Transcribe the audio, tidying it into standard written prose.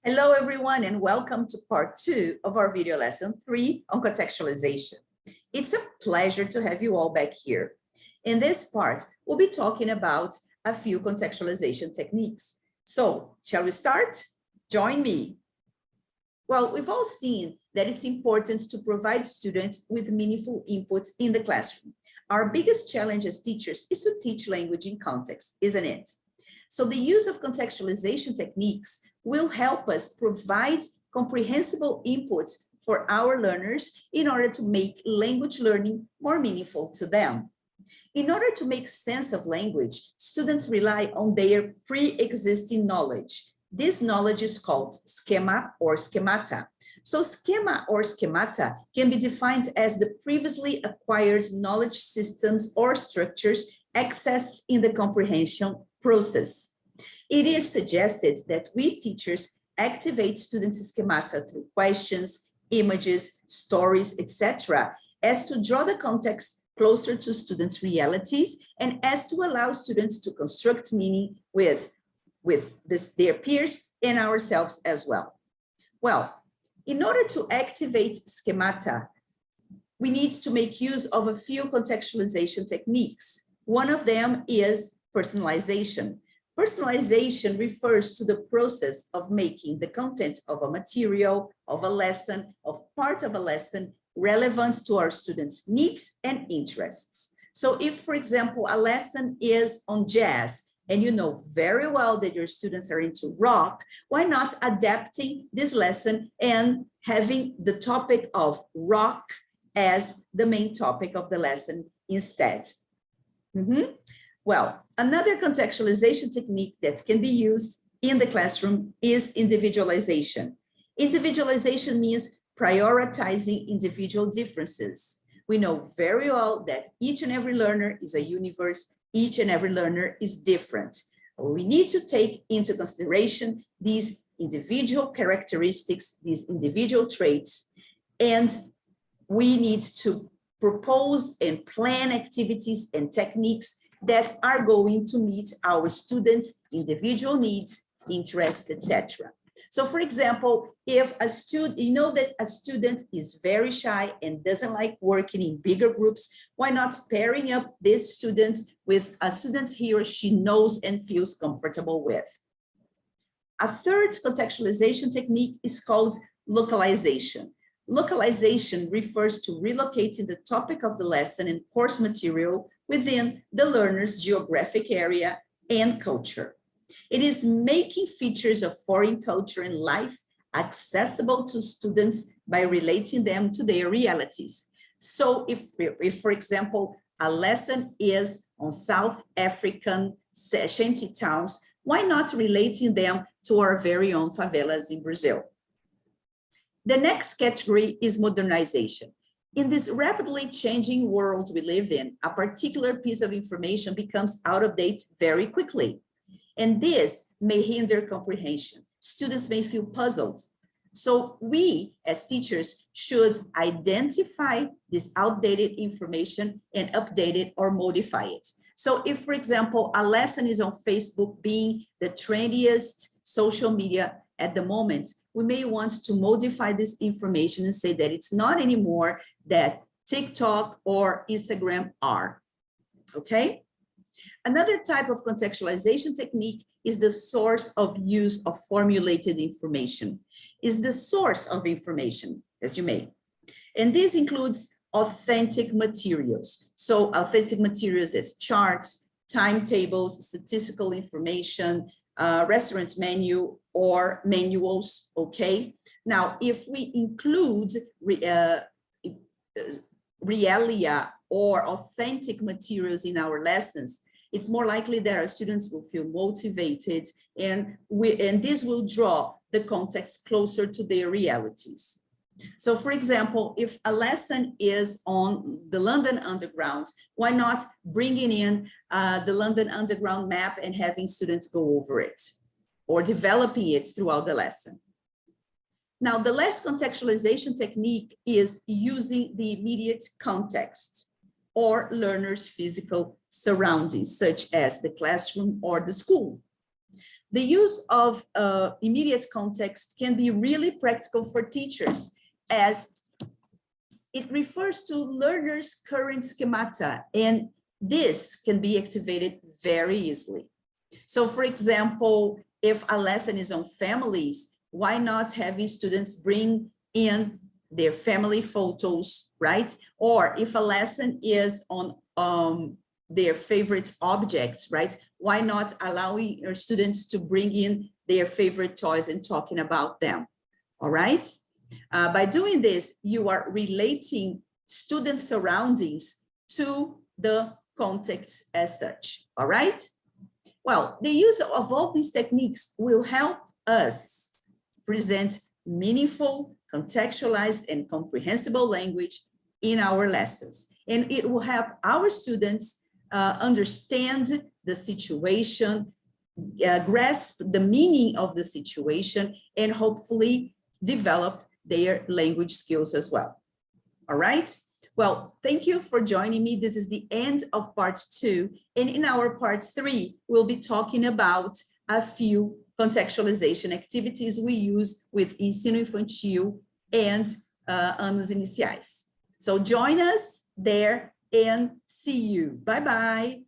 Hello, everyone, and welcome to part 2 of our video lesson 3 on contextualization. It's a pleasure to have you all back here. In this part, we'll be talking about a few contextualization techniques. So, shall we start? Join me. Well, we've all seen that it's important to provide students with meaningful inputs in the classroom. Our biggest challenge as teachers is to teach language in context, isn't it? So the use of contextualization techniques will help us provide comprehensible inputs for our learners in order to make language learning more meaningful to them. In order to make sense of language, students rely on their pre-existing knowledge. This knowledge is called schema or schemata. So schema or schemata can be defined as the previously acquired knowledge systems or structures accessed in the comprehension process. It is suggested that we teachers activate students' schemata through questions, images, stories, etc., as to draw the context closer to students' realities and as to allow students to construct meaning with their peers and ourselves as well. Well, in order to activate schemata, we need to make use of a few contextualization techniques. One of them is personalization. Personalization refers to the process of making the content of a material, of a lesson, of part of a lesson relevant to our students' needs and interests. So if, for example, a lesson is on jazz, and you know very well that your students are into rock, why not adapting this lesson and having the topic of rock as the main topic of the lesson instead? Well, another contextualization technique that can be used in the classroom is individualization. Individualization means prioritizing individual differences. We know very well that each and every learner is a universe, each and every learner is different. We need to take into consideration these individual characteristics, these individual traits, and we need to propose and plan activities and techniques that are going to meet our students' individual needs, interests, etc. So for example, if a student, you know that a student is very shy and doesn't like working in bigger groups, why not pairing up this student with a student he or she knows and feels comfortable with? A third contextualization technique is called localization. Localization refers to relocating the topic of the lesson and course material within the learner's geographic area and culture. It is making features of foreign culture and life accessible to students by relating them to their realities. So if for example, a lesson is on South African shanty towns, why not relating them to our very own favelas in Brazil? The next category is modernization. In this rapidly changing world we live in, a particular piece of information becomes out of date very quickly. And this may hinder comprehension. Students may feel puzzled. So we, as teachers, should identify this outdated information and update it or modify it. So if, for example, a lesson is on Facebook being the trendiest social media at the moment, we may want to modify this information and say that it's not anymore that TikTok or Instagram are, okay? Another type of contextualization technique is the source of use of formulated information, is the source of information, as you may. And this includes authentic materials. So authentic materials as charts, timetables, statistical information, restaurant menu or manuals, okay? Now, if we include realia or authentic materials in our lessons, it's more likely that our students will feel motivated and this will draw the context closer to their realities. So for example, if a lesson is on the London Underground, why not bringing in the London Underground map and having students go over it or developing it throughout the lesson? Now, the last contextualization technique is using the immediate context or learners' physical surroundings, such as the classroom or the school. The use of immediate context can be really practical for teachers, as it refers to learners' current schemata, and this can be activated very easily. So for example, if a lesson is on families, why not having students bring in their family photos, right? Or if a lesson is on their favorite objects, right? Why not allowing your students to bring in their favorite toys and talking about them, all right? By doing this, you are relating student surroundings to the context as such, all right? Well, the use of all these techniques will help us present meaningful, contextualized, and comprehensible language in our lessons. And it will help our students understand the situation, grasp the meaning of the situation, and hopefully develop their language skills as well. All right? Well, thank you for joining me. This is the end of part 2. And in our part 3, we'll be talking about a few contextualization activities we use with ensino infantil and anos iniciais. So join us there and see you. Bye-bye.